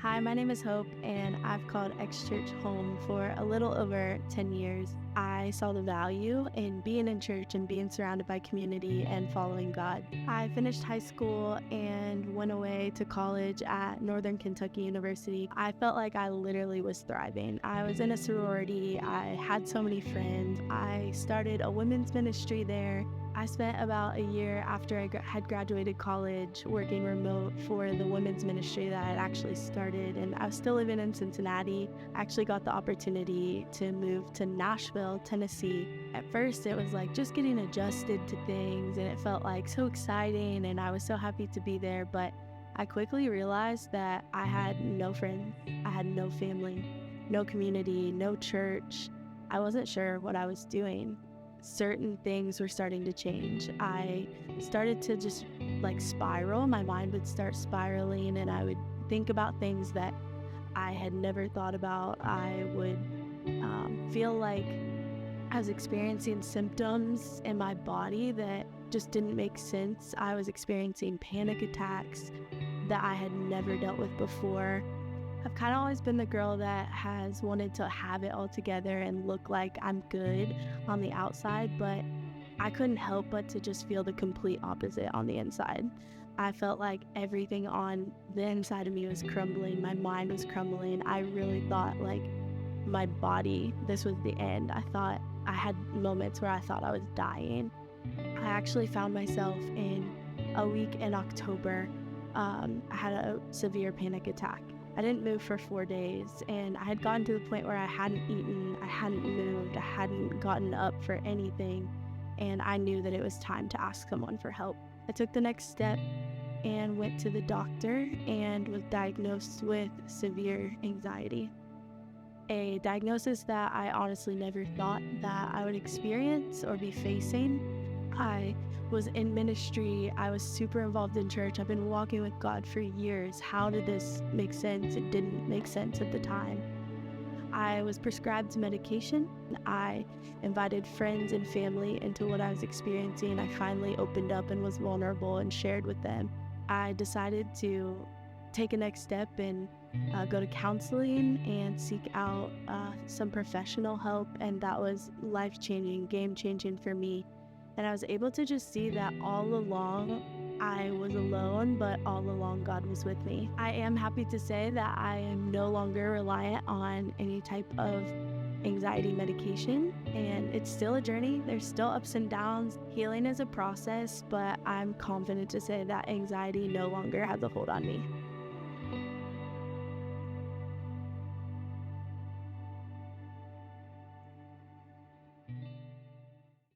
Hi, my name is Hope, and I've called X Church home for a little over 10 years. I saw the value in being in church and being surrounded by community and following God. I finished high school and went away to college at Northern Kentucky University. I felt like I literally was thriving. I was in a sorority, I had so many friends. I started a women's ministry there. I spent about a year after I had graduated college working remote for the women's ministry that I had actually started, and I was still living in Cincinnati. I actually got the opportunity to move to Nashville, Tennessee. At first, it was like just getting adjusted to things, and it felt like so exciting, and I was so happy to be there. But I quickly realized that I had no friends, I had no family, no community, no church. I wasn't sure what I was doing. Certain things were starting to change. I started to just like spiral. My mind would start spiraling, and I would think about things that I had never thought about. I would feel like I was experiencing symptoms in my body that just didn't make sense. I was experiencing panic attacks that I had never dealt with before. I've kind of always been the girl that has wanted to have it all together and look like I'm good on the outside, but I couldn't help but to just feel the complete opposite on the inside. I felt like everything on the inside of me was crumbling. My mind was crumbling. I really thought like my body, this was the end. I thought I had moments where I thought I was dying. I actually found myself in a week in October. I had a severe panic attack. I didn't move for 4 days, and I had gotten to the point where I hadn't eaten, I hadn't moved, I hadn't gotten up for anything, and I knew that it was time to ask someone for help. I took the next step and went to the doctor and was diagnosed with severe anxiety, a diagnosis that I honestly never thought that I would experience or be facing. I was in ministry. I was super involved in church. I've been walking with God for years. How did this make sense? It didn't make sense at the time. I was prescribed medication. I invited friends and family into what I was experiencing. I finally opened up and was vulnerable and shared with them. I decided to take a next step and go to counseling and seek out some professional help, and that was life-changing, game-changing for me. And I was able to just see that all along I was alone, but all along God was with me. I am happy to say that I am no longer reliant on any type of anxiety medication, and it's still a journey. There's still ups and downs. Healing is a process, but I'm confident to say that anxiety no longer has a hold on me.